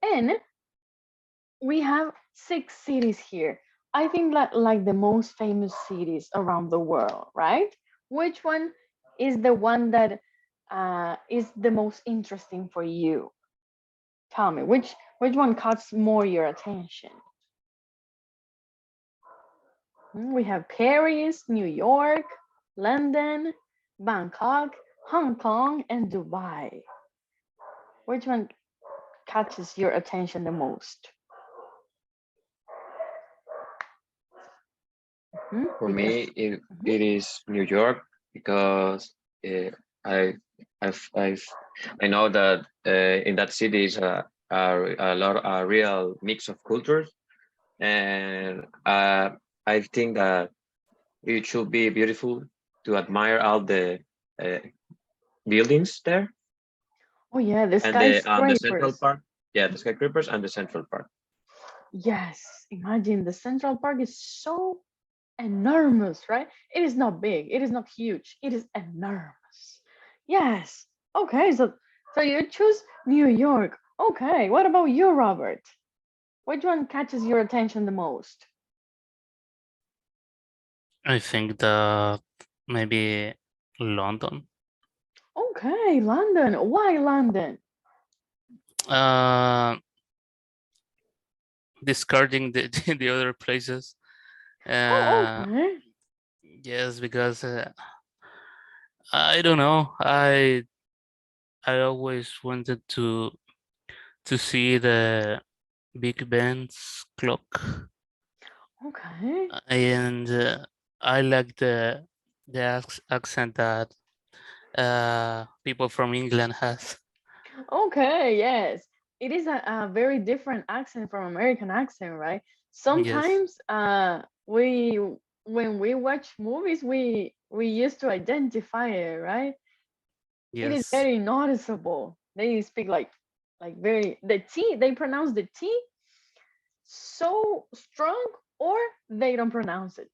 And we have 6 cities here. I think that like the most famous cities around the world, right? Which one is the one that is the most interesting for you? Tell me, which one caught more your attention? We have Paris, New York, London, Bangkok, Hong Kong, and Dubai. Which one catches your attention the most? For You can. me, it is New York because I I know that in that city is a real mix of cultures, and I think that it should be beautiful to admire all the uh, buildings there Oh yeah, the and the Central skyscrapers. Park. Yeah, the skyscrapers and the Central Park. Yes, imagine the Central Park is so enormous, right? It is not big, it is not huge, it is enormous. Yes. Okay, so you choose New York. Okay, what about you, Robert? Which one catches your attention the most? I think that maybe London. Okay, London. Why London? Uh, Discarding the the other places. Oh, Uh, okay. yes, because I don't know. I always wanted to see the Big Ben's clock, Okay. and I like the accent that people from England has. Okay, yes. It is a very different accent from American accent, right? Yes, Sometimes we when we watch movies we used to identify it, right? It is yes, very noticeable. They speak like very the T, they pronounce the T so strong or they don't pronounce it.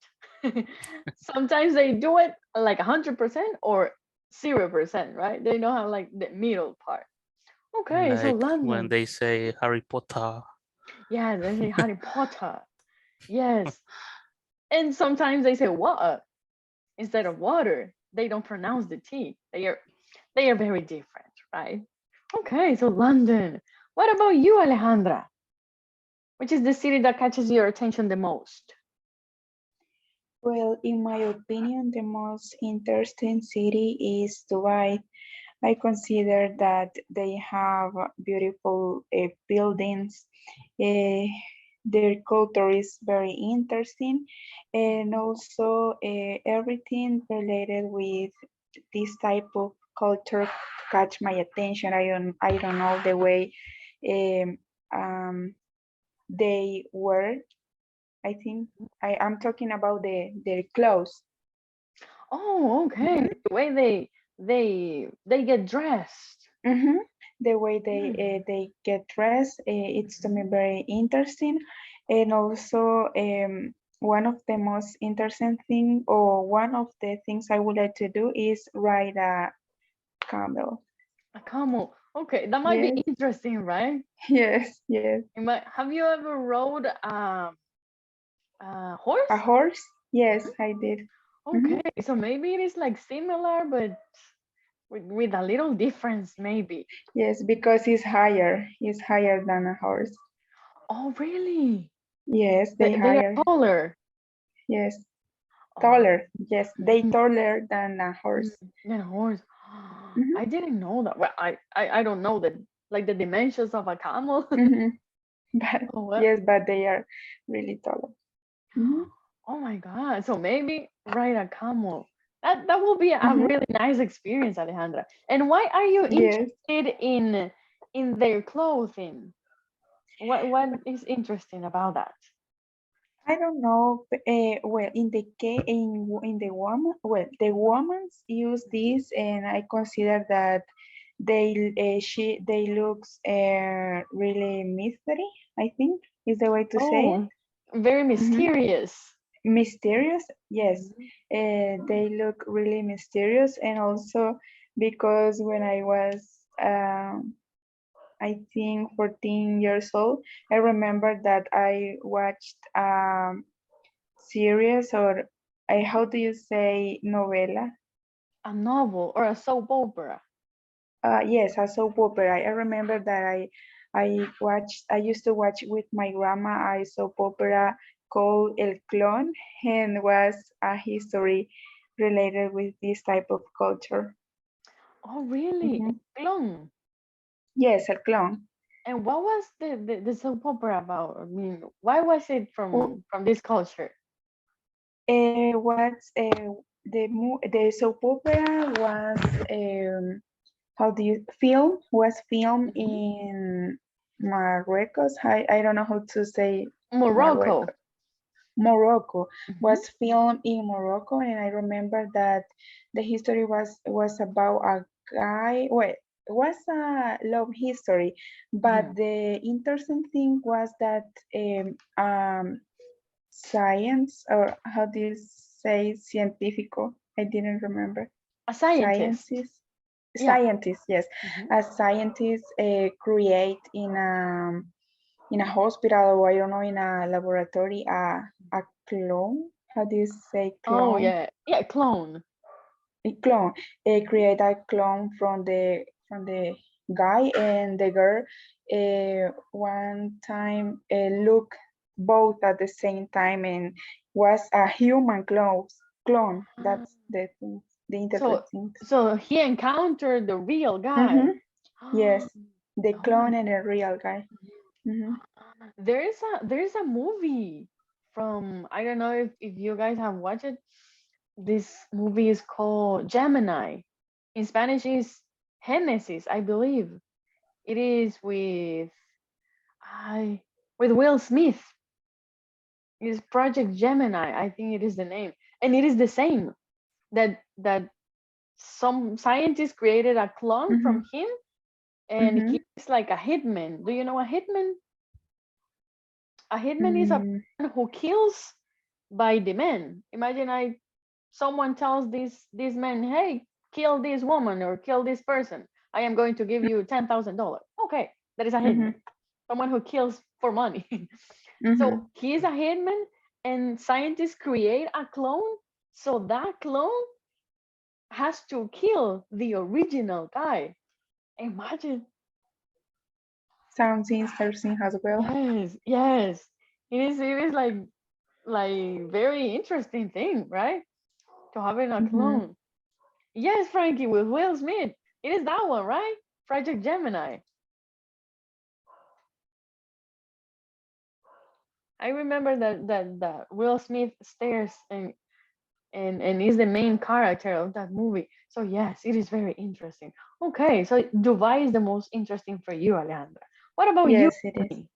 Sometimes they do it like 100% or 0%, right? They don't have like the middle part. Okay, so like when London. they say Harry Potter. Yeah, they say Harry Potter. Yes. And sometimes they say water instead of water. They don't pronounce the T. They are very different, right? Okay, so London. What about you, Alejandra? Which is the city that catches your attention the most? Well, in my opinion, the most interesting city is Dubai. I consider that they have beautiful buildings. Uh, their culture is very interesting, and also everything related with this type of culture catch my attention. I don't know the way um, um, they wear. I think I'm talking about their clothes. Oh, okay. Mhm. The way they get dressed. Mhm. The way they Hmm. they get dressed, it's to me very interesting, and also one of the most interesting thing, or one of the things I would like to do is ride a camel. A camel. Okay, that might be Yes, interesting, right? yes, yes. Have you ever rode a A horse? horse? Yes, I did. Mhm. Okay, so maybe it is like similar, but with a little difference, maybe. Yes, because it's higher. It's higher than a horse. Oh, really? Yes, they They higher. are taller. Yes, Oh, taller. Yes, they taller than a horse. than a horse. Mhm. I didn't know that. Well, I don't know the like the dimensions of a camel. Mhm. But Oh, well. yes, but they are really tall. Mhm. Oh my God. So maybe ride a camel. That will be a Mhm. really nice experience, Alejandra. And why are you Yes, interested in their clothing? What is interesting about that? I don't know. Well, in the woman, well, the women use this, and I consider that they looks really mystery. I think is the way to say it. Oh, very Mhm. mysterious. Mysterious, yes. Mhm. They look really mysterious, and also because when I was I think 14 years old, I remember that I watched series or how do you say novela? A novel or a soap opera. Yes, a soap opera. I remember that I used to watch with my grandma a soap opera called El Clon and was a history related with this type of culture. Oh, really? Mhm. Clone. Yes, El Clon. And what was the soap opera about? I mean, why was it from this culture? What's the soap opera was how do you film was filmed Mhm. in Marruecos. I don't know how to say Morocco. Marruecos. Morocco Mhm. was filmed in Morocco, and I remember that the history was about a guy. Well, it was a love history, but Mhm. the interesting thing was that science, or how do you say científico? I didn't remember. A scientist. Sciences, Yeah. scientists, yes, Mhm. as scientists create in a hospital, or I don't know, in a laboratory, a clone. How do you say Oh, clone? yeah. Yeah, clone. A clone. Create a clone from the guy and the girl. One time look both at the same time and was a human clone. Ah. That's the thing, the So interesting. so he encountered the real guy. Mm-hmm. Yes, the Oh my. clone and the real guy. Mm-hmm. There is a movie from, I don't know if you guys have watched it. This movie is called Gemini. In Spanish is Genesis, I believe. It is I with Will Smith. It's Project Gemini, I think it is the name. And it is the same that some scientists created a clone Mm-hmm. from him, and Mm-hmm. he's like a hitman. Do you know a hitman? A hitman is a Mm, person who kills by demand. Imagine someone tells this man, hey, kill this woman or kill this person. I am going to give you $10,000. Okay, that is a mm-hmm. hitman. Someone who kills for money. Mm-hmm. So he is a hitman, and scientists create a clone. So that clone has to kill the original guy. Imagine. Sounds interesting as well. Yes, yes. It is like very interesting thing, right? To having a Mm-hmm. clone. Yes, Frankie, with Will Smith. It is that one, right? Project Gemini. I remember that Will Smith stares and is the main character of that movie. So yes, it is very interesting. Okay, so Dubai is the most interesting for you, Alejandra. What about you, Yes, it is. Ronnie?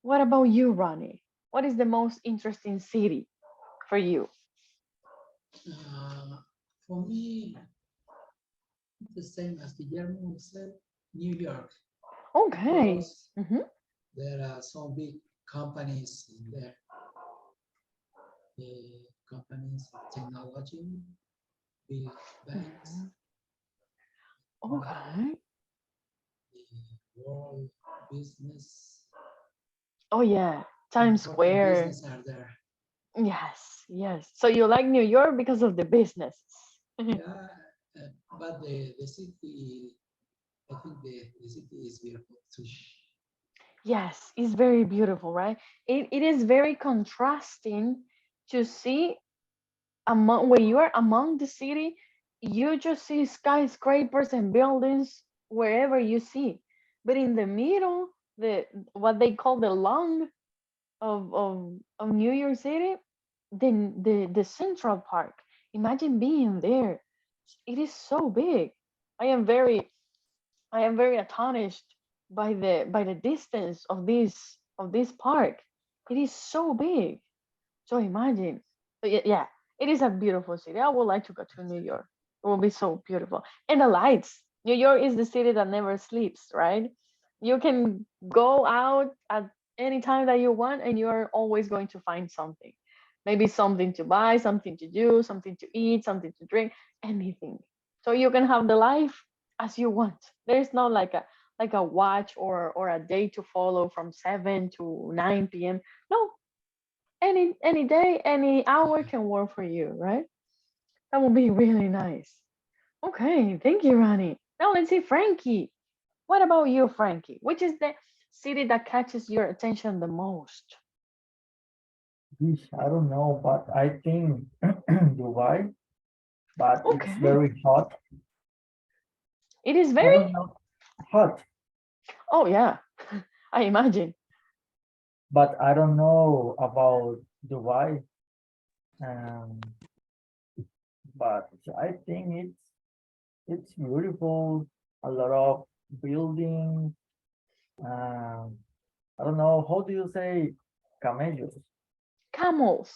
What about you, Ronnie? What is the most interesting city for you? Uh, for me, the same as Guillermo said, New York, Okay. because Mm-hmm. there are some big companies in there, companies of technology, big banks, Mm-hmm. uh, Okay. the world business, Oh yeah, Times important Square. business are there. Yes, yes. So you like New York because of the business. Yeah, but the city, I think the city is beautiful too. Yes, it's very beautiful, right? It is very contrasting to see among when you are among the city, you just see skyscrapers and buildings wherever you see. But in the middle, the what they call the lung of New York City, the Central Park. Imagine being there. It is so big. I am very I am very astonished by the distance of this park. It is so big. So imagine. So yeah, it is a beautiful city. I would like to go to New York. It will be so beautiful. And the lights. New York is the city that never sleeps, right? You can go out at any time that you want, and you're always going to find something. Maybe something to buy, something to do, something to eat, something to drink, anything. So you can have the life as you want. There's not like a watch or a day to follow from 7 to 9 p.m. No, any day, any hour can work for you, right? That would be really nice. Okay, thank you, Ronnie. Now let's see, Frankie. What about you, Frankie? Which is the city that catches your attention the most? I don't know, but I think Dubai, but it's Okay, very hot. it is I very. don't know, hot, Oh yeah, I imagine. but I don't know about Dubai. Um, but I think it's beautiful. A lot of buildings. Um, I don't know, how do you say camellos? Camels.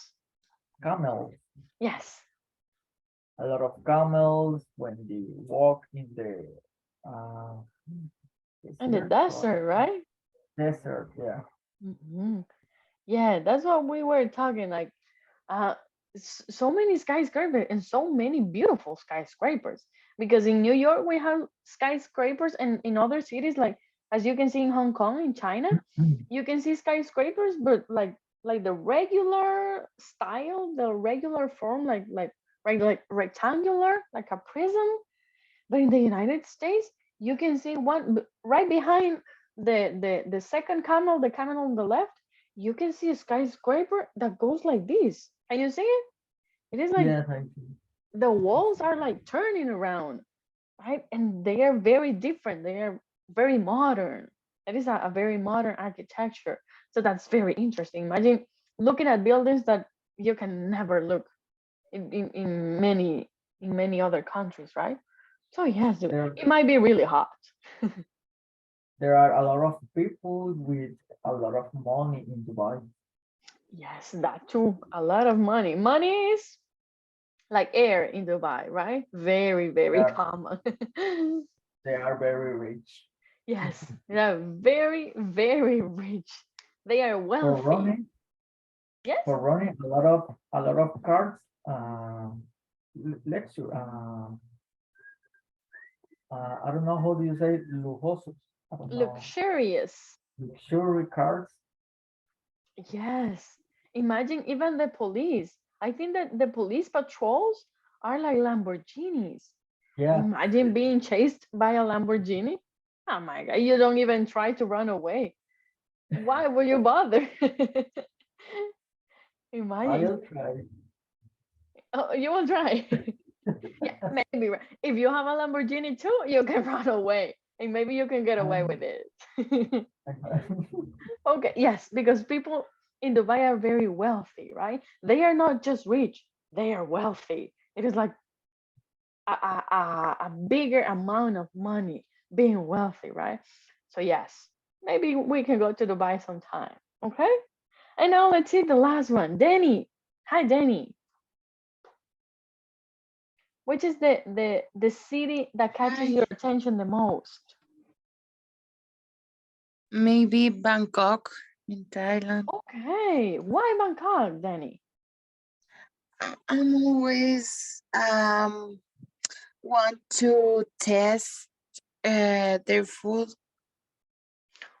Camels. Yes, A lot of camels when they walk in the uh, in the desert, desert, right? desert, yeah. Hmm. Yeah, that's what we were talking. Like, uh, so many skyscrapers and so many beautiful skyscrapers. Because in New York we have skyscrapers, and in other cities, like as you can see in Hong Kong, in China, you can see skyscrapers, but like the regular style, the regular form, like rectangular, like a prism. But in the United States, you can see one right behind the second camel, the camel on the left. You can see a skyscraper that goes like this. Can you see it? It is like Yes, I see. the walls are like turning around, right? And they are very different. They are very modern. It is a very modern architecture. So that's very interesting. Imagine looking at buildings that you can never look in many other countries, right? So yes, There, it might be really hot. there are a lot of people with a lot of money in Dubai. Yes, that too. A lot of money. Money is like air in Dubai, right? Very, They very are, common. they are very rich. Yes, they're very, very rich. They are For wealthy. running, Yes, for running, a lot of cars. Let's I don't know how do you say lujosos. I don't know, luxurious. luxury cars. Yes. Imagine even the police. I think that the police patrols are like Lamborghinis. Yeah, Imagine being chased by a Lamborghini. Oh my God, you don't even try to run away. Why would you bother? Imagine. I'll try. Oh, you will try. Yeah, maybe. Right. If you have a Lamborghini too, you can run away. And maybe you can get away with it. Okay, yes, because people in Dubai are very wealthy, right? They are not just rich, they are wealthy. It is like a bigger amount of money being wealthy, right? So, yes, maybe we can go to Dubai sometime. Okay. And now let's see the last one. Danny. Hi, Danny. Which is the city that catches Hi. your attention the most? Maybe Bangkok in Thailand. Okay. Why Bangkok, Danny? I'm always want to test their food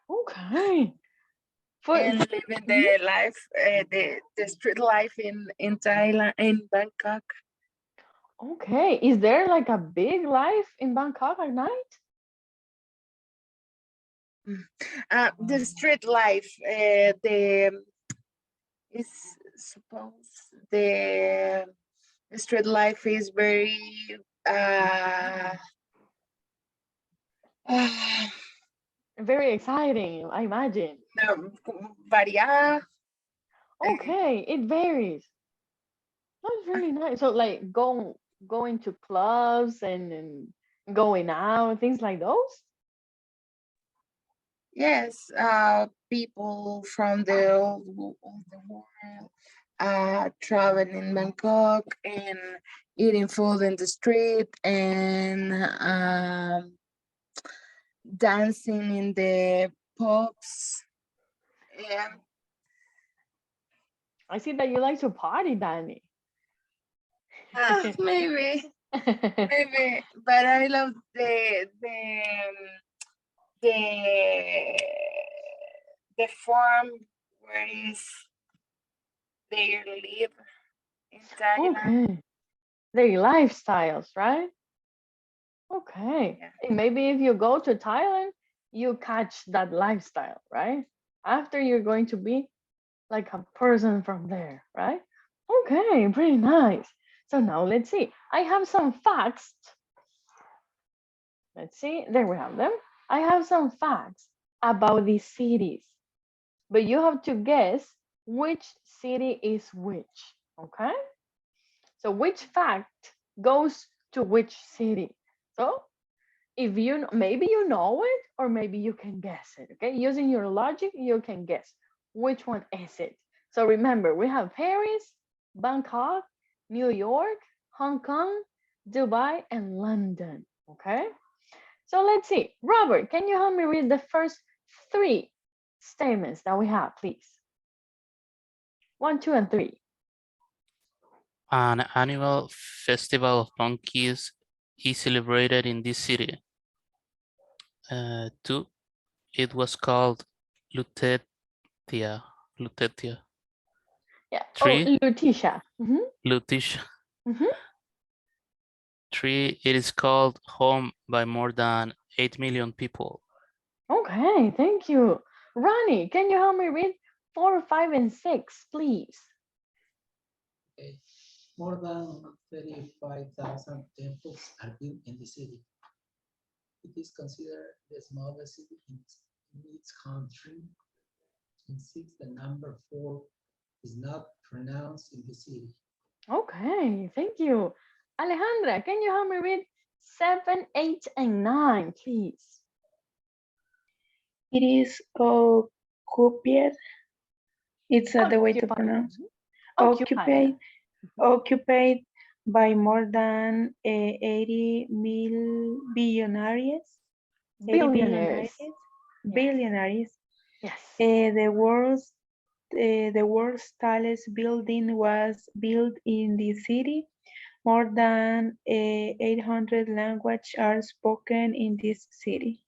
Okay. For, and for living mhm. the life, the street life in Thailand, in Bangkok. Okay. Is there like a big life in Bangkok at night? The street life, the is suppose the street life is very uh, Very exciting, I imagine. variada. Okay, it varies. That's really nice. So like going to clubs and going out, things like those? Yes, people from all the world traveling in Bangkok and eating food in the street and dancing in the pubs. Yeah. I see that you like to party, Danny. Maybe. Maybe, but I love the the form where is they live in Thailand. Okay. Their lifestyles, right? Okay. Yeah. And maybe if you go to Thailand, you catch that lifestyle, right? After you're going to be like a person from there, right? Okay, pretty nice. So now let's see. I have some facts. Let's see. There we have them. I have some facts about these cities, but you have to guess which city is which. Okay? So which fact goes to which city? So if you maybe you know it or maybe you can guess it. Okay, using your logic, you can guess which one is it. So remember, we have Paris, Bangkok, New York, Hong Kong, Dubai, and London. Okay, so let's see. Robert, can you help me read the first three statements that we have, please? 1, 2, and 3. An annual festival of monkeys is celebrated in this city. 2, it was called Lutetia. Lutetia. Yeah. 3, Oh, Lutisha. Lutetia. Mhm. 3, it is called home by more than 8 million people. Okay, thank you. Ronnie, can you help me read 4, 5, and 6, please? Okay. More than 35,000 temples are built in the city. It is considered the smallest city in its country. And 6, the number 4 is not pronounced in the city. Okay, thank you. Alejandra, can you help me read 7, 8, and 9, please? It is occupied. It's the way to Occupied. pronounce. Occupied. Occupied by more than 80 billionaires. 80 Billionaires. Billionaires. Yes. The world's tallest building was built in the city. More than 800 languages are spoken in this city.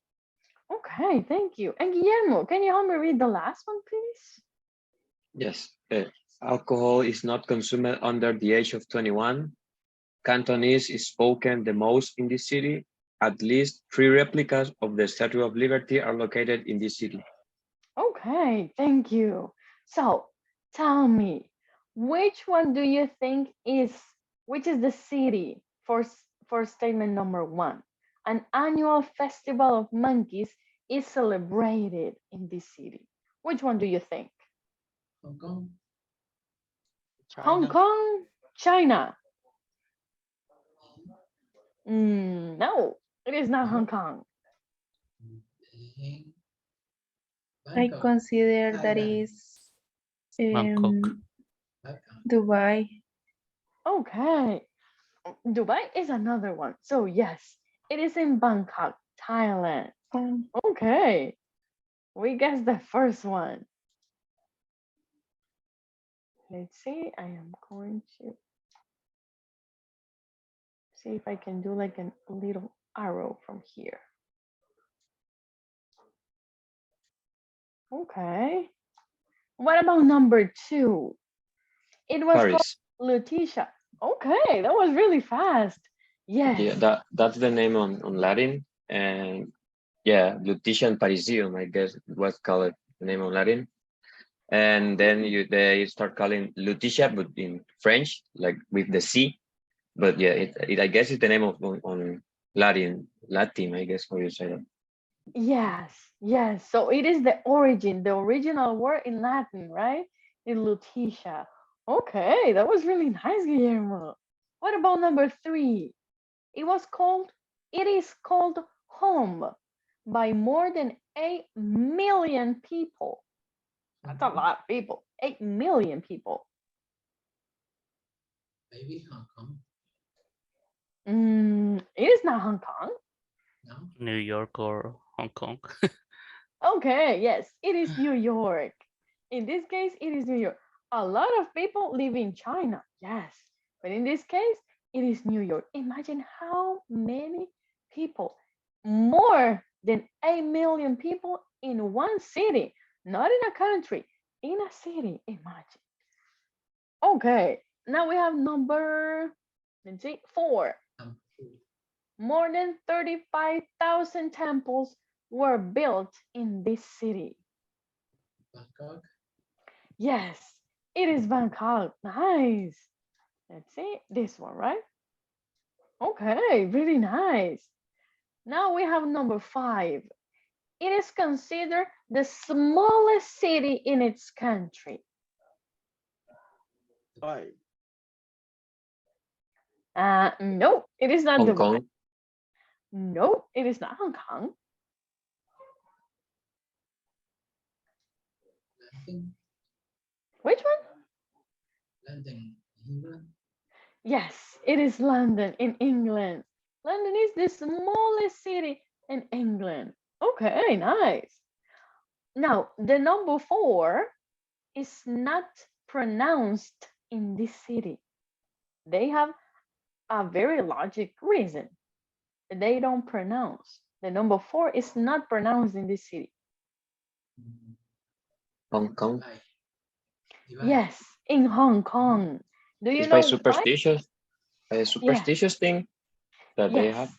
Okay, thank you. And Guillermo, can you help me read the last one, please? Yes. Alcohol is not consumed under the age of 21. Cantonese is spoken the most in this city. At least 3 replicas of the Statue of Liberty are located in this city. Okay, thank you. So tell me, which one do you think which is the city for statement number 1? An annual festival of monkeys is celebrated in this city. Which one do you think? Hong Kong. Hong Kong, China. No, it is not Hong Kong. I consider that is Bangkok. Dubai. Okay, Dubai is another one. So yes, it is in Bangkok, Thailand. Okay, we guessed the first one. Let's see, I am going to see if I can do like a little arrow from here. Okay. What about number 2? It was Paris. called Lutetia. Okay, that was really fast. Yes. Yeah, that's the name on Latin. And yeah, Lutetian Parisium, I guess it was called the name on Latin. And then they start calling Lutetia, but in French, like with the C. But yeah, I guess it's the name of on Latin, I guess how you say that. Yes, yes. So it is the origin, the original word in Latin, right? In Lutetia. Okay, that was really nice, Guillermo. What about number 3? It is called home by more than 8 million people. That's a lot of people. 8 million people. Maybe Hong Kong. It is not Hong Kong. No. New York or Hong Kong. Okay, yes, it is New York. In this case, it is New York. A lot of people live in China, yes. But in this case, It is New York. Imagine how many people, more than 8 million people in one city, not in a country, in a city. Imagine. Okay, now we have number, let's see, 4. More than 35,000 temples were built in this city. Bangkok. Yes, it is Bangkok. Nice. Let's see this one, right? Okay, really nice. Now we have number 5. It is considered the smallest city in its country. Dubai. No, it is not Hong Dubai. Kong. No, it is not Hong Kong. London. Which one? London, England. Yes, it is London in England. London is the smallest city in England. Okay, nice. Now, the number 4 is not pronounced in this city. They have a very logic reason. They don't pronounce. The number 4 is not pronounced in this city. Hong Kong. Dubai. Yes, in Hong Kong. Do you It's by know why? superstitious, a Yes, superstitious thing that they yes, have.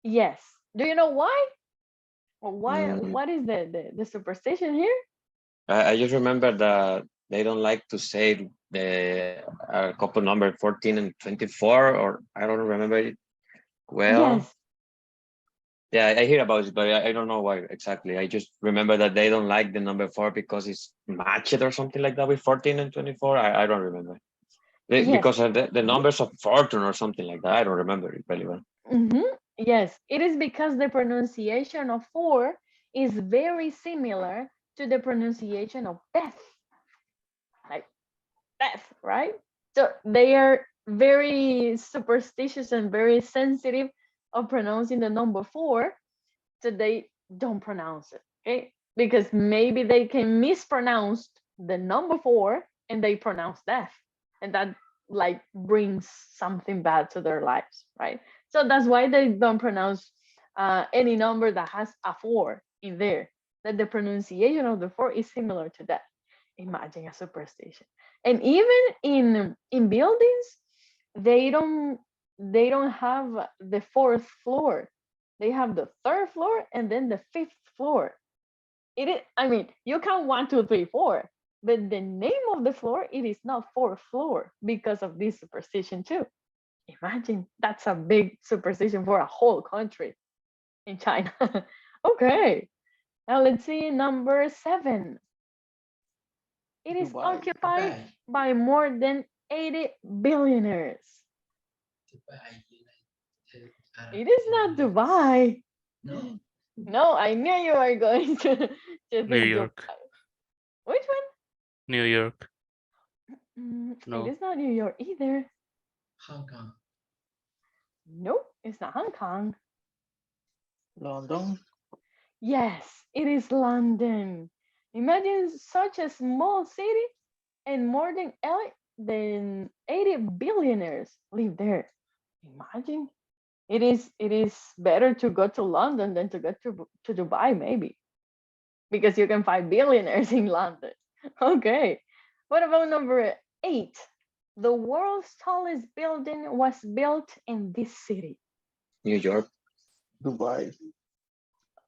yes. Do you know why? Or why? Mm, What is the superstition here? I just remember that they don't like to say the couple number 14 and 24, or I don't remember it well. Yes, Yeah, I hear about it, but I don't know why exactly. I just remember that they don't like the number 4 because it's matched or something like that with 14 and 24. I don't remember. yes. Because of the numbers of fortune or something like that. I don't remember it very well. Yes, it is because the pronunciation of 4 is very similar to the pronunciation of death, like death, right? So they are very superstitious and very sensitive of pronouncing the number 4, so they don't pronounce it, okay? Because maybe they can mispronounce the number 4 and they pronounce death, and that like brings something bad to their lives, right? So that's why they don't pronounce any number that has a 4 in there. That the pronunciation of the 4 is similar to that. Imagine a superstition. And even in buildings, they don't they don't have the 4th floor. They have the 3rd floor and then the 5th floor. It is, I mean, you count 1, 2, 3, 4, but the name of the floor, it is not 4th floor because of this superstition too. Imagine that's a big superstition for a whole country in China. Okay, now let's see number 7. It is Dubai. occupied Dubai. by more than 80 billionaires. Dubai, United Arab It is not Emirates. Dubai. No, No, I knew you were going to New think York. Dubai. Which New York. one? It No. is not New York either. Hong Kong. Nope, it's not Hong Kong. London. Yes, it is London. Imagine such a small city and more than 80 billionaires live there. Imagine. It is better to go to London than to go to Dubai, maybe, because you can find billionaires in London. Okay. What about number 8? The world's tallest building was built in this city. New York. Dubai.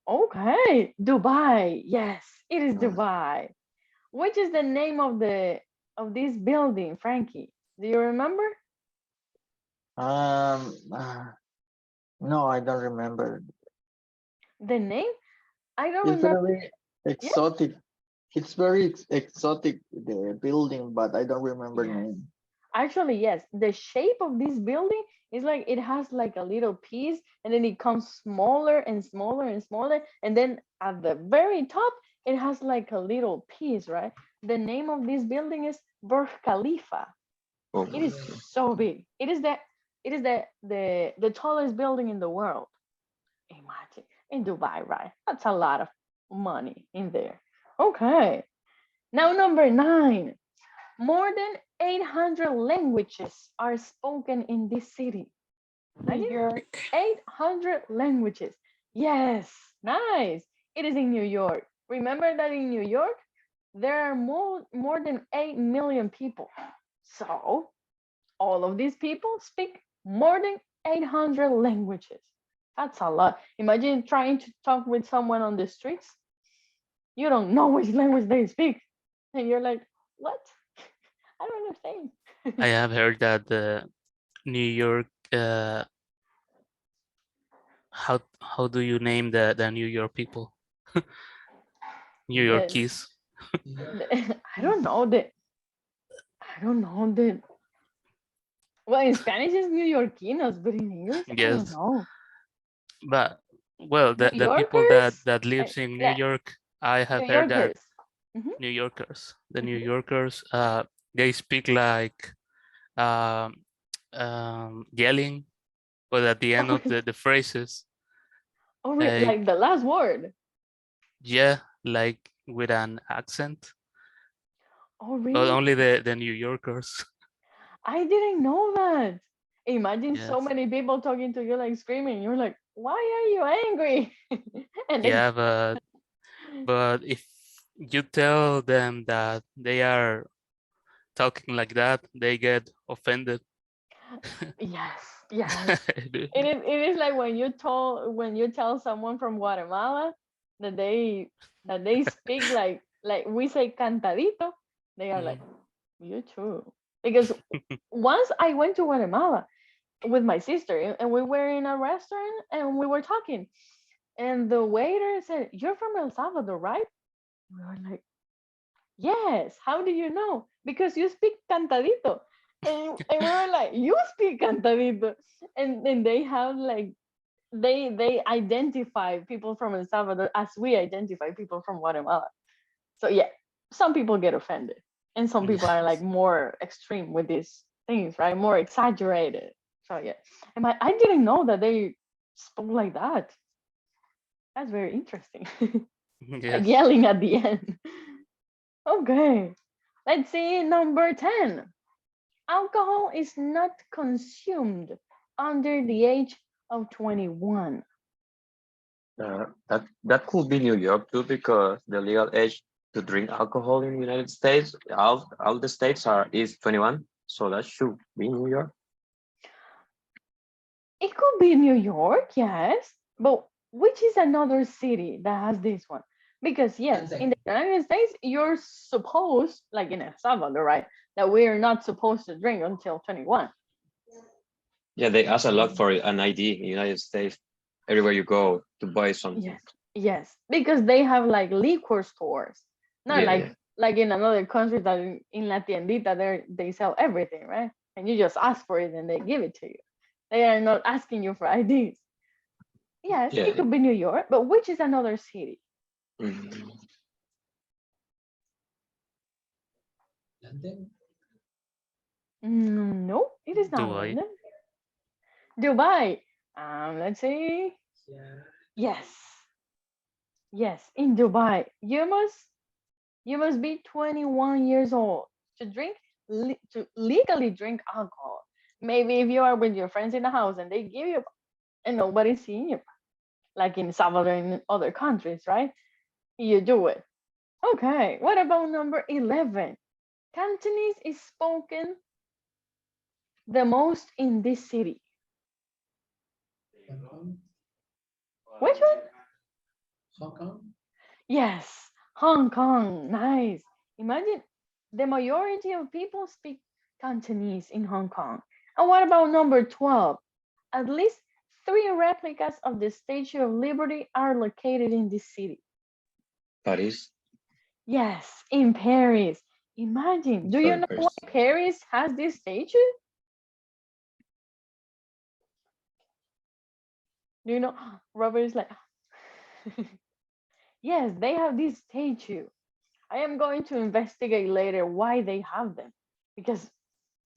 Okay, Dubai. Yes, it is Mm. Dubai. Which is the name of this building, Frankie? Do you remember Um, ah, no, I don't remember. the name? I don't It's remember. very Yeah. exotic. It's very exotic, the building, but I don't remember Yes. name. Actually, yes. The shape of this building is like it has like a little piece, and then it comes smaller and smaller and smaller, and then at the very top, it has like a little piece, right? The name of this building is Burj Khalifa. Oh, It is so big. It is the tallest building in the world. Imagine in Dubai, right? That's a lot of money in there. Okay. Now number 9. More than 800 languages are spoken in this city. New Imagine York. 800 languages. Yes, nice. It is in New York. Remember that in New York, there are more than 8 million people. So all of these people speak more than 800 languages. That's a lot. Imagine trying to talk with someone on the streets. You don't know which language they speak. And you're like, what? I don't understand. I have heard that the New York, how do you name the New York people? New Yes. Yorkies. New York. I don't know the. I don't know the. Well, in Spanish it's New Yorkinos, but in English, I don't Yes, know. but well, New the people that Yorkers? lives in New Yeah, York, I New have heard that Yorkers. Mhm, New Yorkers, the New mhm. Yorkers, they speak like um, yelling, but at the end Oh, of the phrases, like like the last word. yeah, like with an accent, Oh, but really? only the New Yorkers. I didn't know that. Imagine so Yes, many people talking to you like screaming. You're like, why are you angry? And they yeah, but if you tell them that they are talking like that, they get offended. yes, yes. It is like when you tell someone from Guatemala that they speak like we say cantadito, they are like, Mm. you too. Because once I went to Guatemala with my sister and we were in a restaurant and we were talking and the waiter said, "You're from El Salvador, right?" We were like, "Yes, how do you know?" "Because you speak cantadito." And we were like, "You speak cantadito." And they have like they identify people from El Salvador as we identify people from Guatemala. So yeah, some people get offended, and some people are like Yes. more extreme with these things, right? More exaggerated. So yeah, and I didn't know that they spoke like that. That's very interesting. Like Yes. yelling at the end. Okay, let's see number 10. Alcohol is not consumed under the age of 21. That could be New York too, because the legal age to drink alcohol in the United States, all the states is 21, so that should be New York. It could be New York, yes, but which is another city that has this one? Because yes, in the United States, you're supposed, like in El Salvador, right, that we are not supposed to drink until 21. Yeah, they ask a lot for an ID in the United States everywhere you go to buy something. Yes, yes, because they have like liquor stores, not Yeah, like yeah. like in another country that in La Tiendita they sell everything, right? And you just ask for it and they give it to you. They are not asking you for IDs. Yes, Yeah. it could be New York, but which is another city? Mhm. London. No, it is not Do I? London. Dubai. Let's see. Yeah. Yes, yes, in Dubai, you must be 21 years old to to legally drink alcohol. Maybe if you are with your friends in the house and they give you and nobody's seeing you, like in Salvador and other countries, right? You do it. Okay, what about number 11? Cantonese is spoken the most in this city. Hong Kong. Which one? Hong Kong. Yes, Hong Kong. Nice. Imagine the majority of people speak Cantonese in Hong Kong. And what about number 12? At least 3 replicas of the Statue of Liberty are located in this city. Paris. Yes, in Paris. Imagine. Do you Sorry, know why Paris. Paris has this statue? Do you know? Robert is like, yes, they have this statue. I am going to investigate later why they have them because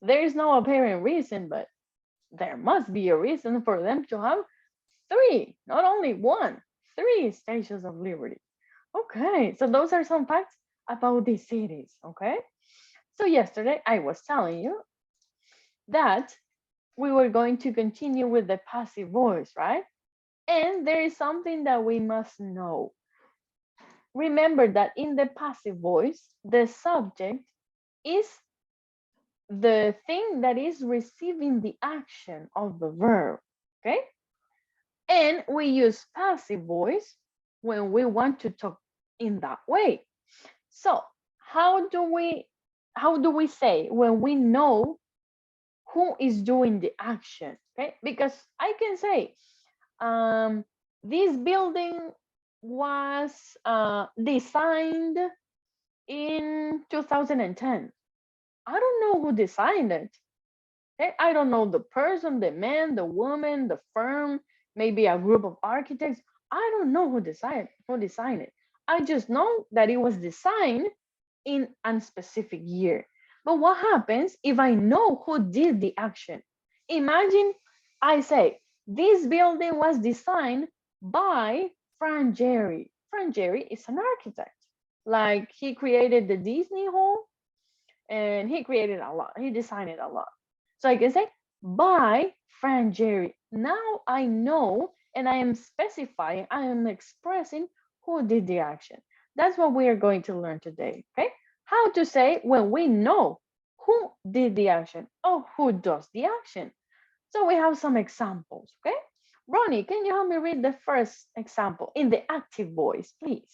there is no apparent reason, but there must be a reason for them to have 3, not only 1, 3 statues of liberty. Okay, so those are some facts about these cities. Okay, So yesterday I was telling you that we were going to continue with the passive voice, right? And there is something that we must know. Remember that in the passive voice, the subject is the thing that is receiving the action of the verb, okay? And we use passive voice when we want to talk in that way. So how do we say when we know who is doing the action? Okay, because I can say this building was designed in 2010. I don't know who designed it. Okay? I don't know the person, the man, the woman, the firm, maybe a group of architects. I don't know who designed it. I just know that it was designed in a specific year. But what happens if I know who did the action? Imagine I say, this building was designed by Frank Gehry. Frank Gehry is an architect. Like he created the Disney Hall and he created a lot. He designed it a lot. So I can say by Frank Gehry. Now I know and I am specifying, I am expressing who did the action. That's what we are going to learn today. Okay? How to say when we know who did the action or who does the action. So we have some examples. Okay? Ronnie, can you help me read the first example in the active voice, please?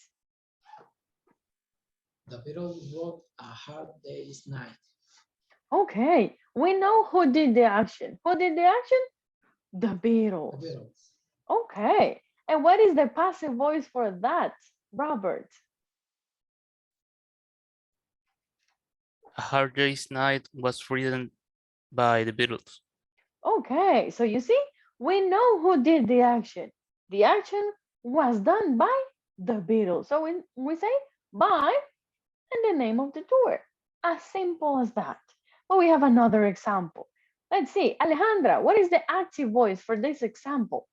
The Beatles wrote A Hard Day's Night. Okay, we know who did the action. Who did the action? The The Beatles. Beatles. Okay, and what is the passive voice for that, Robert? A Hard Day's Night was written by the Beatles. Okay, so you see, we know who did the action. The action was done by the Beatles. So we say by and the name of the tour. As simple as that. But we have another example. Let's see, Alejandra, what is the active voice for this example?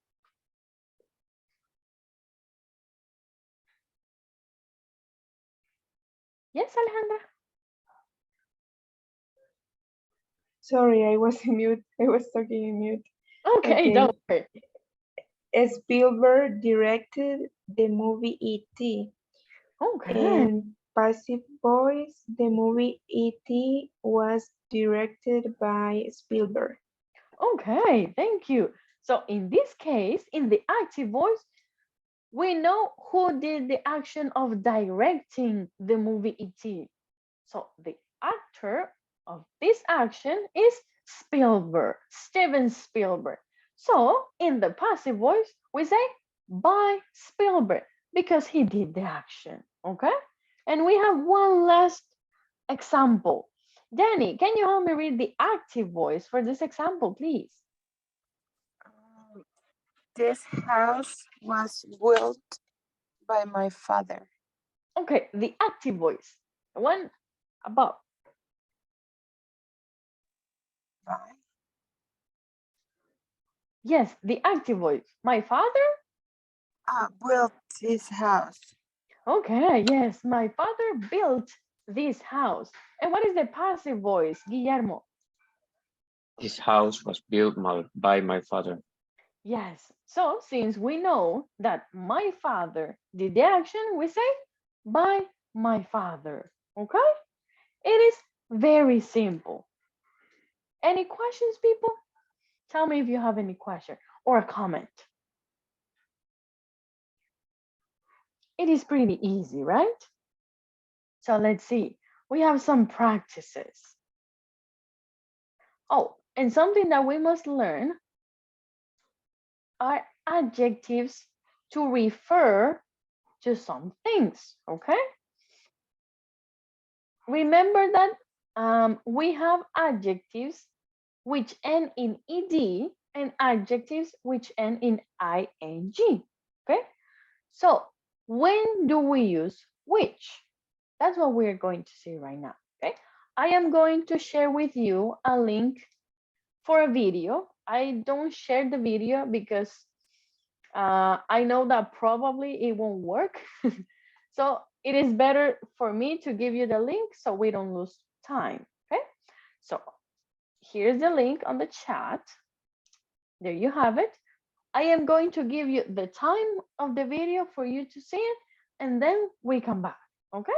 Yes, Alejandra? Sorry, I was in mute. I was talking in mute. Okay, Okay. don't worry. Spielberg directed the movie E.T. Okay, In passive voice, the movie E.T. was directed by Spielberg. okay, thank you. So in this case, in the active voice, we know who did the action of directing the movie E.T. So the actor of this action is Spielberg, Steven Spielberg. So in the passive voice, we say by Spielberg because he did the action, okay? And we have one last example. Danny, can you help me read the active voice for this example, please? This house was built by my father. Okay, the active voice, the one above. By Yes, the active voice. My father? built this house. Okay, yes, my father built this house. And what is the passive voice, Guillermo? This house was built by my father. Yes, so since we know that my father did the action, we say by my father, okay? It is very simple. Any questions, people? Tell me if you have any question or a comment. It is pretty easy, right? So let's see. We have some practices. Oh, and something that we must learn are adjectives to refer to some things, okay? Remember that we have adjectives which end in ed and adjectives which end in ing, okay? So when do we use which? That's what we're going to see right now, okay? I am going to share with you a link for a video. I don't share the video because I know that probably it won't work. So it is better for me to give you the link so we don't lose time. Okay, so here's the link on the chat. There you have it. I am going to give you the time of the video for you to see it, and then we come back. Okay.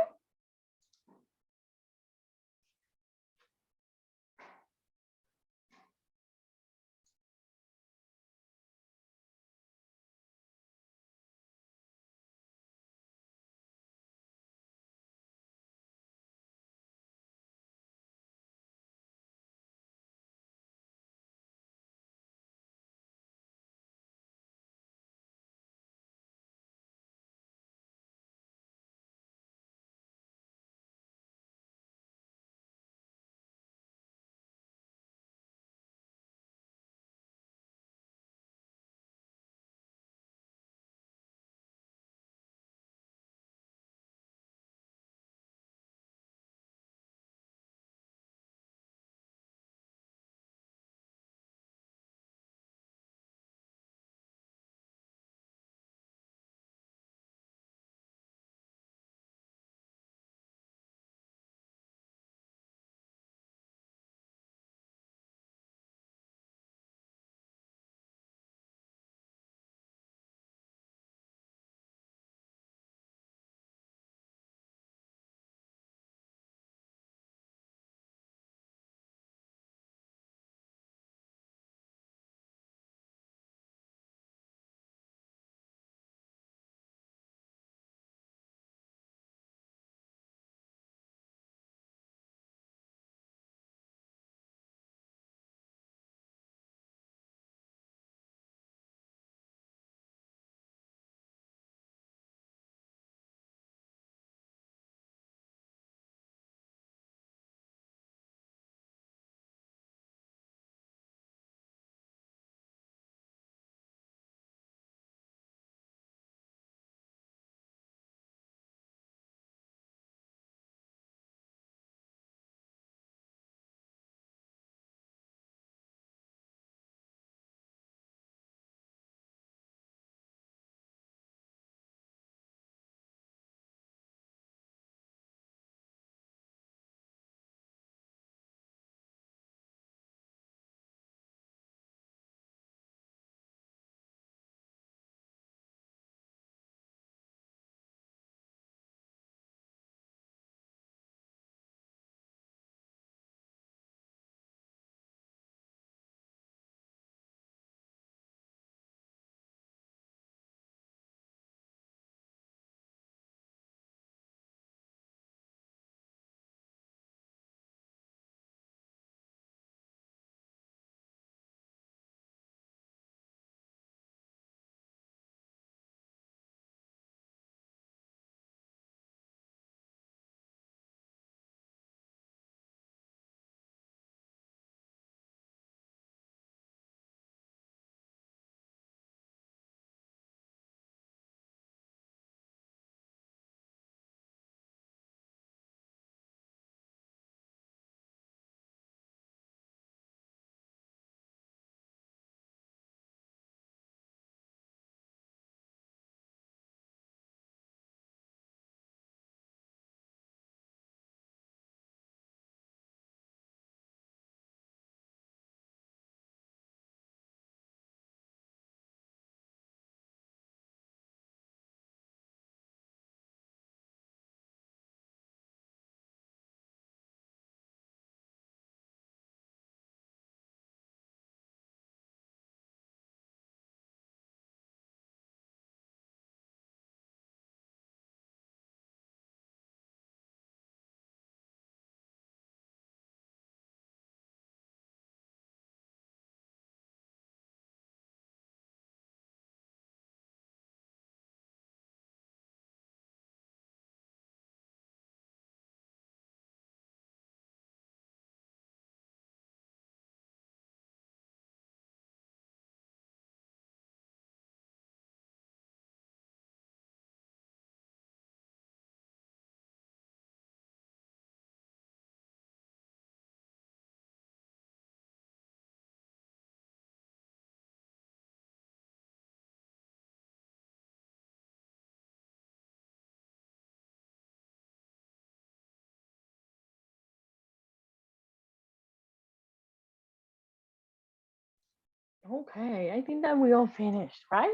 Okay, I think that we all finished, right?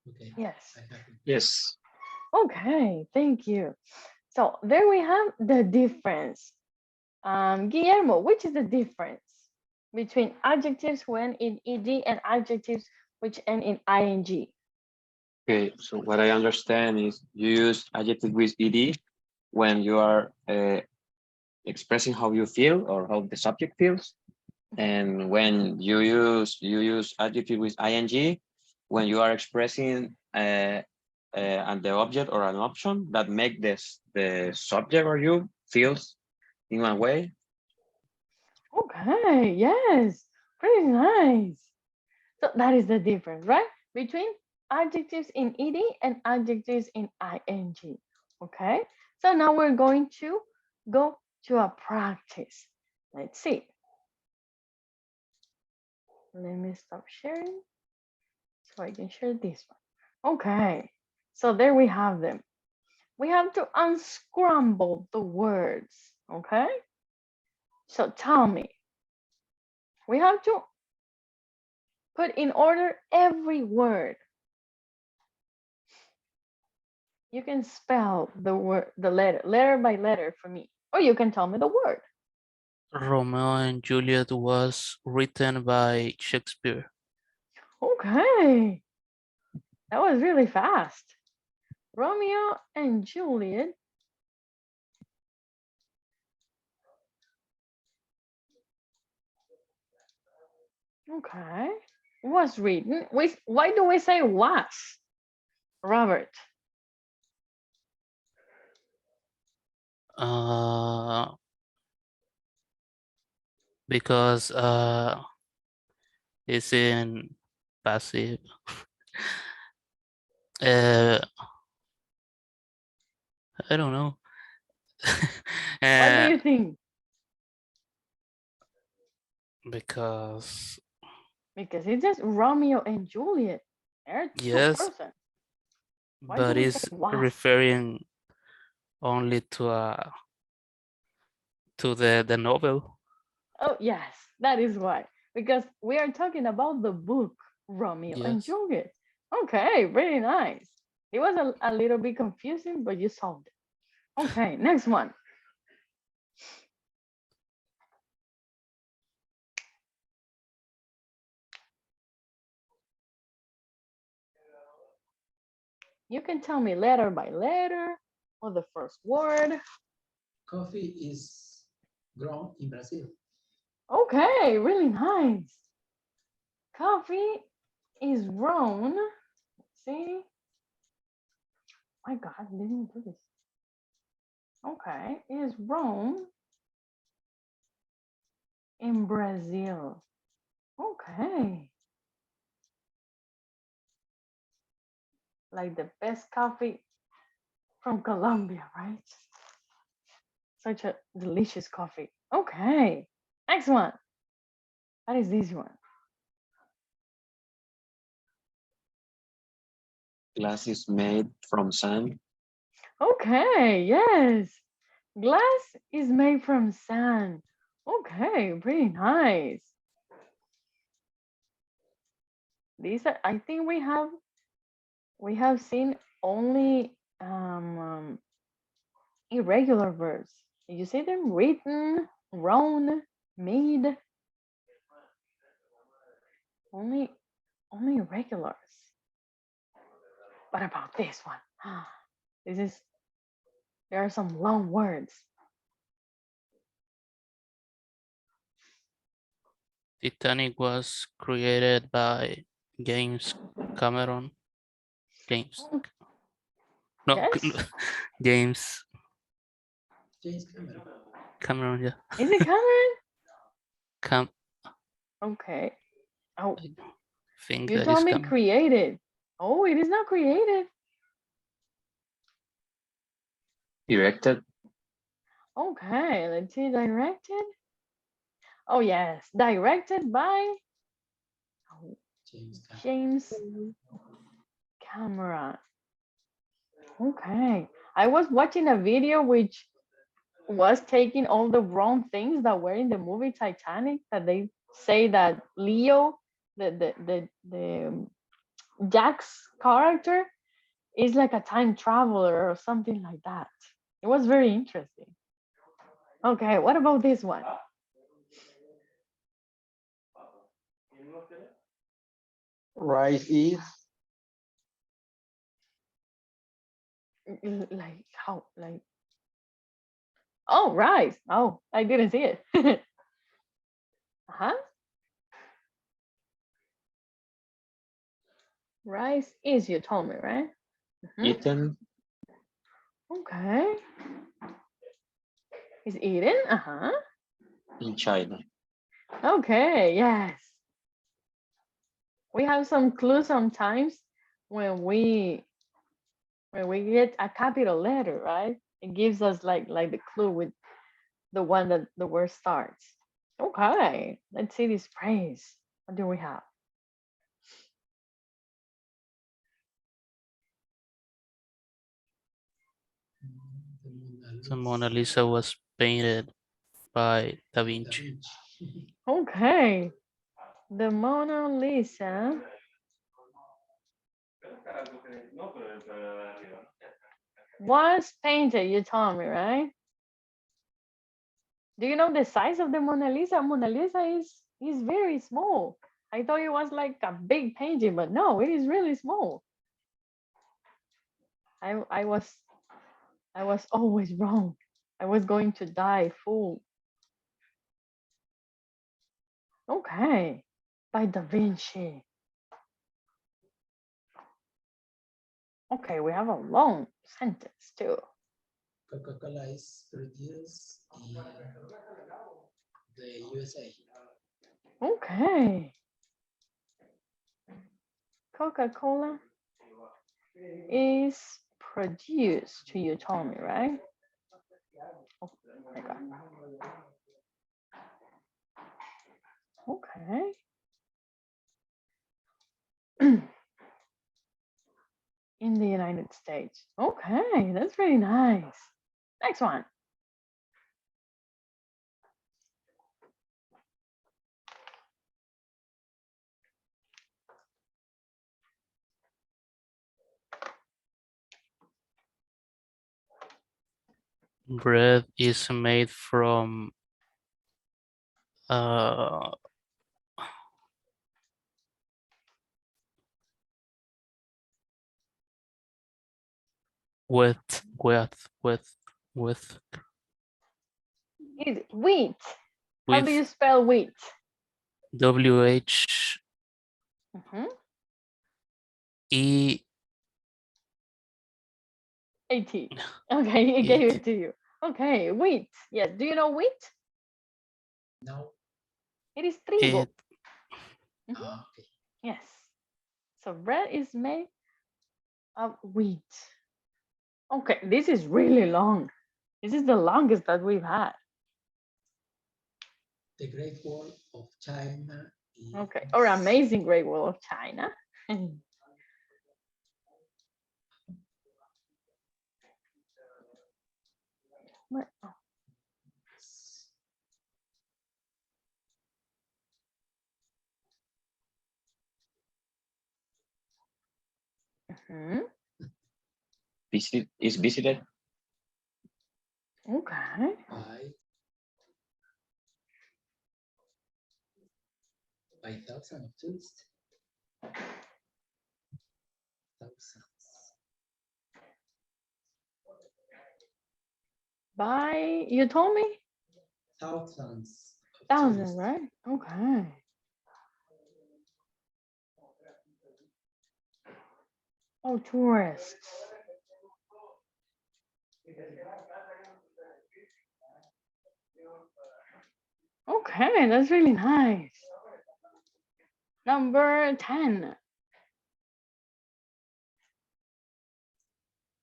Okay. Yes. I have it. Yes. Okay, thank you. So there we have the difference. Guillermo, which is the difference between adjectives when in ed and adjectives which end in ing? Okay, so what I understand is you use adjective with ed when you are expressing how you feel or how the subject feels, and when you use adjective with ing when you are expressing and the object or an option that make this the subject or you feels in one way. Okay, yes, pretty nice. So that is the difference, right? Between adjectives in ed and adjectives in ing. Okay, so now we're going to go to a practice. Let's see. Let me stop sharing so I can share this one. Okay, so there we have them. We have to unscramble the words. Okay, so tell me, we have to put in order every word. You can spell the word, the letter by letter for me, or you can tell me the word. Romeo and Juliet was written by Shakespeare. Okay, that was really fast. Romeo and Juliet. Okay, was written. Why do we say was, Robert? Because it's in passive. uh, I don't know. What do you think? Because Because it says Romeo and Juliet. They're two yes, persons. Why do but we say it's was? referring only to the novel. Oh, yes, that is why. Because we are talking about the book Romeo and Yes. Juliet. Okay, very nice. It was a little bit confusing, but you solved it. Okay, next one. You can tell me letter by letter or the first word. Coffee is grown in Brazil. Okay, really nice. Coffee is grown. Let's see. My God, I didn't do this. Okay, it is grown in Brazil. Okay. Like the best coffee from Colombia, right? Such a delicious coffee. Okay. Next one. What is this one? Glass is made from sand. Okay, yes. Glass is made from sand. Okay, pretty nice. These are, I think we have seen only irregular verbs. Did you see them? Written, grown, made. Only irregulars. What about this one? This is, there are some long words. Titanic was created by James Cameron. James. Oh, No, yes. James James Cameron. Cameron. Yeah. Is it Cameron? Cam. Okay. Oh, I think you that told is me Cameron. created. Oh, it is not created. Directed. Okay, let's see. Directed. Oh, yes. Directed by James Cameron. James Cameron. Okay. I was watching a video which was taking all the wrong things that were in the movie Titanic, that they say that Leo the Jack's character is like a time traveler or something like that. It was very interesting. Okay, what about this one? Rice is Like how? Like oh, rice. Oh, I didn't see it. Uh-huh. Rice is, you told me, right? Mhm. Eaten Okay. Is eaten? Uh-huh. in China. Okay, yes. We have some clues sometimes when we get a capital letter, right? It gives us like the clue with the one that the word starts. Okay, let's see this phrase. What do we have? The Mona Lisa was painted by Da Vinci. Okay, the Mona Lisa was painted, you told me, right? Do you know the size of the Mona Lisa? Mona Lisa is very small. I thought it was like a big painting, but no, it is really small. I was always wrong. I was going to die full. Okay, by Da Vinci. Okay, we have a long sentence too. Coca-Cola is produced in the USA. Okay. Coca-Cola is produced, you told me, right? Oh my God. Okay. In the United States. Okay, that's very nice. Next one. Bread is made from uh, with Is wheat. How do with you spell wheat? WH Mhm. E AT. Okay, he gave it it to you. Okay, wheat. Yes. Do you know wheat? No. It is trigo. it Mhm. Okay. Yes. So bread is made of wheat. Okay, this is really long. This is the longest that we've had. The Great Wall of China is Okay, or Amazing Great Wall of China. What- oh, mhm. Is visited Okay. by thousands of tourists. Thousands. By, you told me? Thousands of 1,000, tourists. right? Okay. Oh, tourists. Okay, that's really nice. Number 10.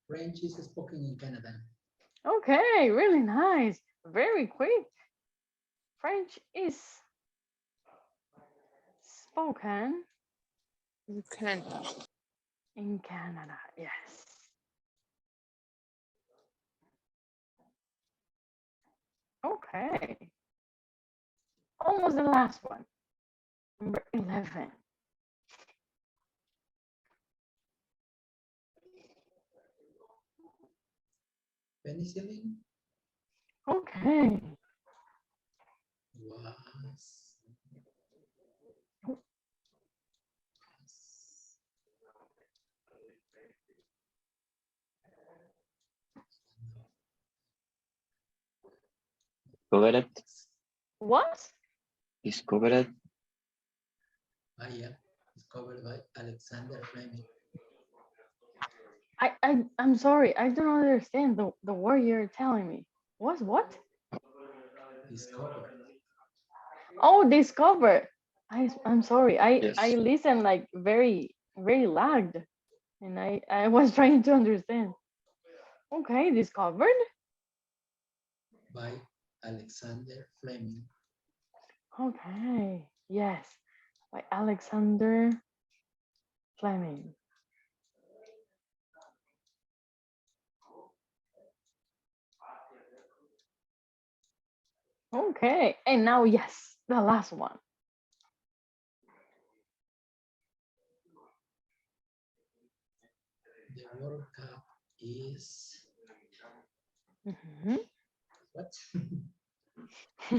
French is spoken in Canada. Okay, really nice. Very quick. French is spoken in Canada. Yes. Okay. Almost the last one. Number 11. Penicillin Okay. was Discovered, What? discovered. yeah, discovered by Alexander Fleming. I'm sorry. I don't understand the word you're telling me. What? Discovered. Oh, discover. I'm sorry. I Yes. listen like very lagged, and I was trying to understand. Okay, discovered. By Alexander Fleming. Okay. Yes, by Alexander Fleming. Okay, and now yes, the last one. The World Cup is Mhm. what?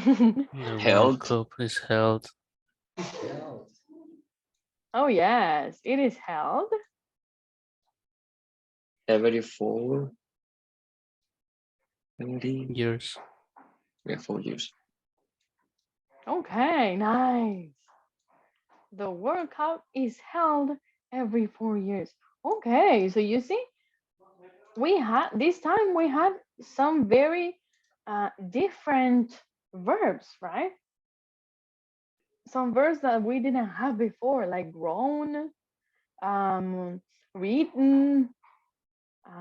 The World Held Cup is held Is held Oh yes, it is held. every 4 years. yeah, 4 years. Okay, nice. The World Cup is held every 4 years. Okay, so you see, we had this time we had some very different verbs, right? Some verbs that we didn't have before, like grown, written.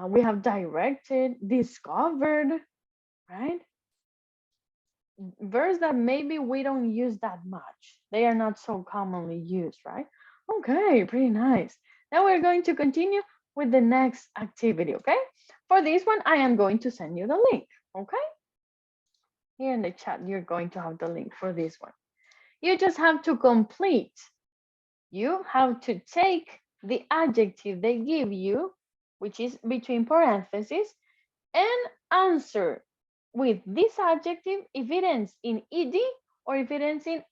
We have directed, discovered, right? Verbs that maybe we don't use that much. They are not so commonly used, right? Okay, pretty nice. Now we're going to continue with the next activity, okay? For this one, I am going to send you the link, okay? Here in the chat, you're going to have the link for this one. You just have to complete. You have to take the adjective they give you, which is between parentheses, and answer with this adjective if it ends in ed or if it ends in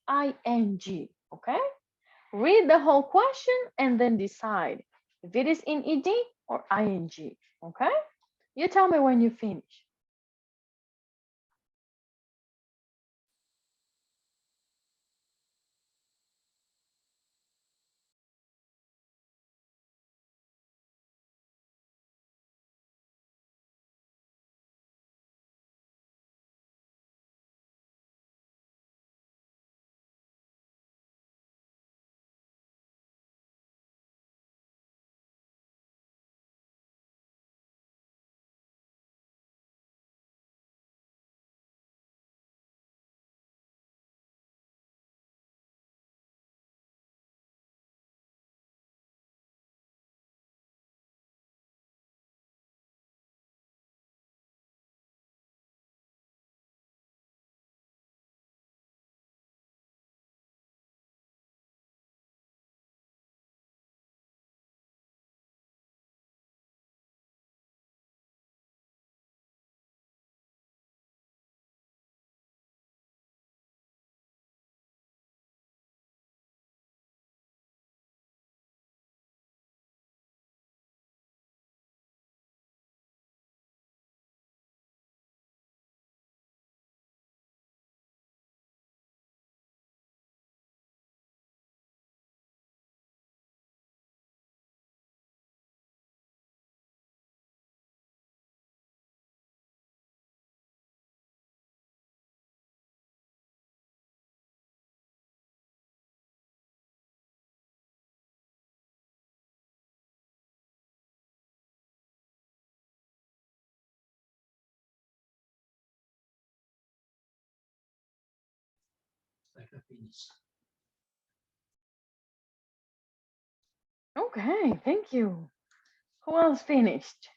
ing. Okay, read the whole question and then decide if it is in ed or ing. Okay, you tell me when you finish. I have finished. Okay, thank you. Who else finished?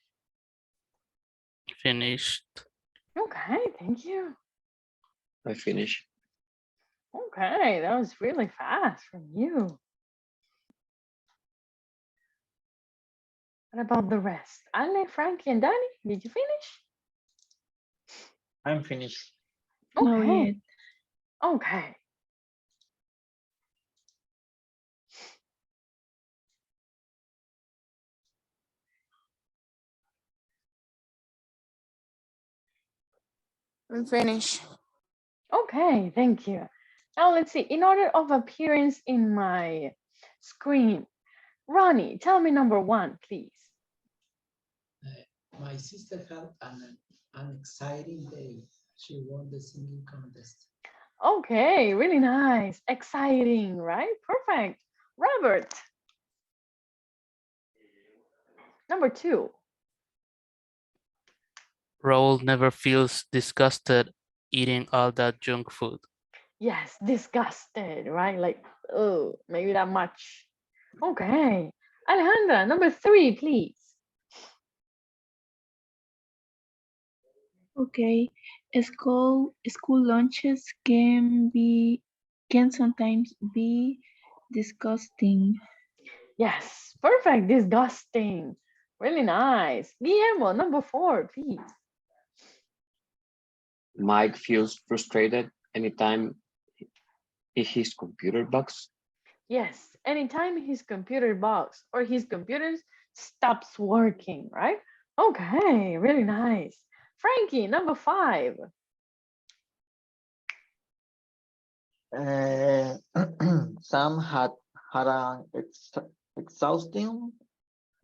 Finished. Okay, thank you. I finish. Okay, that was really fast from you. What about the rest? Anne, Frankie, and Danny, did you finish? I'm finished. No Okay. yet. Okay. I'm finished. Okay, thank you. Now let's see, in order of appearance in my screen, Ronnie, tell me number one, please. My sister had an exciting day. She won the singing contest. Okay, really nice, exciting, right? Perfect. Robert, number two. Raul never feels disgusted eating all that junk food. Yes, disgusted, right? Like, oh, maybe that much. Okay. Alejandra, number three, please. Okay. School lunches can sometimes be disgusting. Yes, perfect, disgusting. Really nice. Guillermo, number four, please. Mike feels frustrated anytime his computer bugs. Yes, anytime his computer bugs or his computer stops working, right? Okay, really nice. Frankie, number five. Uh, Sam had an exhausting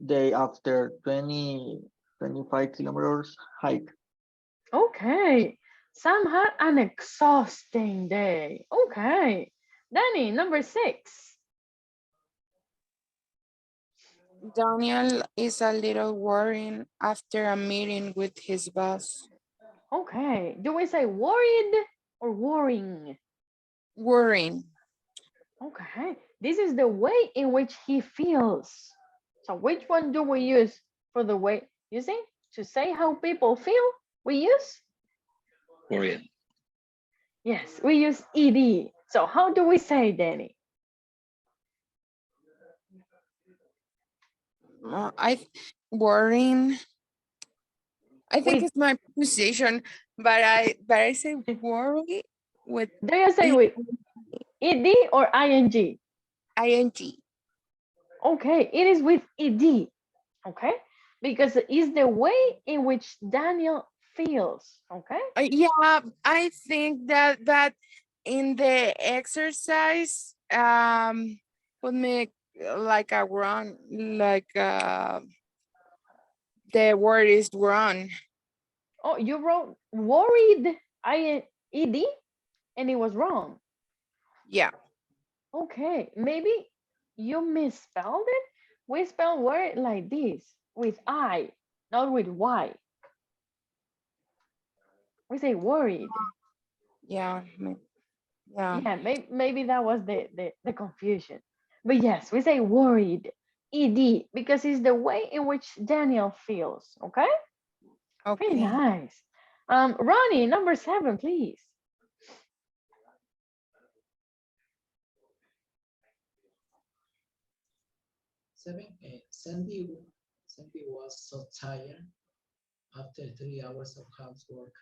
day after 25 kilometers hike. Okay, Sam had an exhausting day. Okay, Danny, number six. Daniel is a little worried after a meeting with his boss. Okay, do we say worried or worrying? Worrying. Okay, this is the way in which he feels. So which one do we use for the way, you see, to say how people feel? We use? Worried. Yes, we use ed. So how do we say, Danny? Worrying. I think With, it's my position, but I say worry with do you say with ed or ing? ing. Okay, it is with ed. Okay, because it's the way in which Daniel feels. Okay. Yeah, I think that in the exercise would make like a run, like the word is run. Oh, you wrote worried ed and it was wrong. Yeah. Okay, maybe you misspelled it. We spell word like this with I, not with Y. We say worried. Yeah. Yeah. Yeah, maybe that was the confusion. But yes, we say worried, ed, because it's the way in which Daniel feels. Okay, pretty Okay. nice. Ronnie, number seven, please. Sandy was so tired after 3 hours of housework.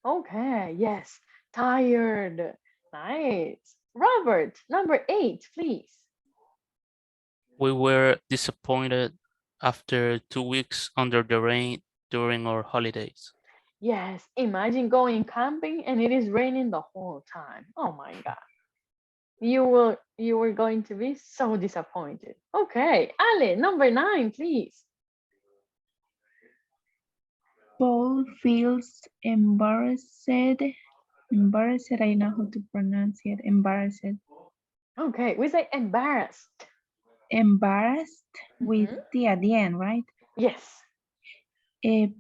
Okay, yes, tired. Nice. Robert, number eight, please. We were disappointed after 2 weeks under the rain during our holidays. Yes, imagine going camping and it is raining the whole time. Oh my God. You were going to be so disappointed. Okay, Ale, number nine, please. Paul feels embarrassed. Embarrassed, I know how to pronounce it. Embarrassed. Okay, we say embarrassed. Embarrassed with Mhm. T at the end, right? Yes.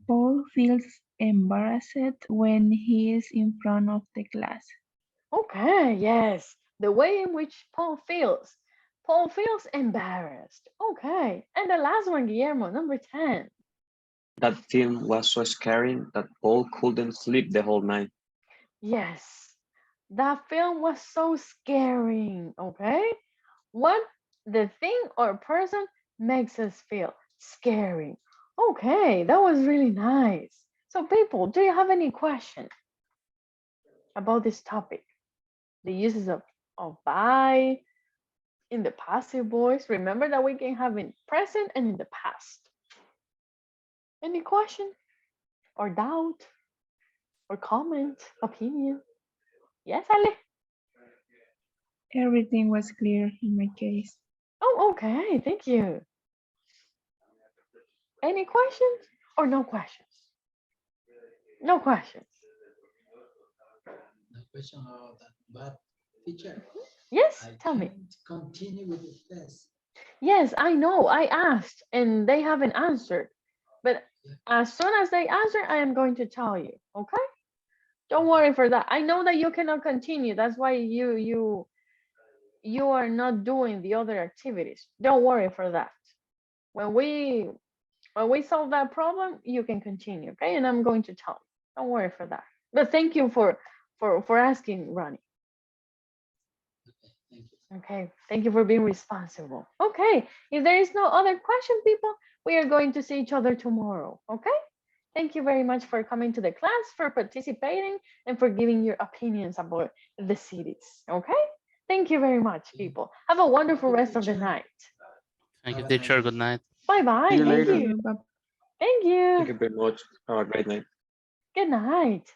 Paul feels embarrassed when he is in front of the class. Okay, yes. The way in which Paul feels. Paul feels embarrassed. Okay. And the last one, Guillermo, number 10. That film was so scary that Paul couldn't sleep the whole night. Yes. That film was so scaring. Okay. What the thing or person makes us feel scary. Okay, that was really nice. So people, do you have any questions? about this topic. The uses of by in the passive voice. Remember that we can have in present and in the past. Any question or doubt or comment, opinion? Yes, Ale? Everything was clear in my case. Oh, okay. Thank you. Any questions or no questions? No questions. No question about that, but teacher, Yes, I tell me. can't continue with the test. Yes, I know. I asked and they haven't answered. But as soon as they answer, I am going to tell you. Okay? Don't worry for that. I know that you cannot continue. That's why you are not doing the other activities. Don't worry for that. When we solve that problem, you can continue. Okay? And I'm going to tell you. Don't worry for that. But thank you for asking, Ronnie. Okay, thank you. Okay, thank you for being responsible. Okay, if there is no other question, people, we are going to see each other tomorrow. Okay, thank you very much for coming to the class, for participating, and for giving your opinions about the cities. Okay, thank you very much, people. Have a wonderful rest of the night. Thank you, Have a nice teacher. day. Good night. Bye bye. See you Thank later. you. Bye. Thank Thank you. you very much. Have a great night. Good night.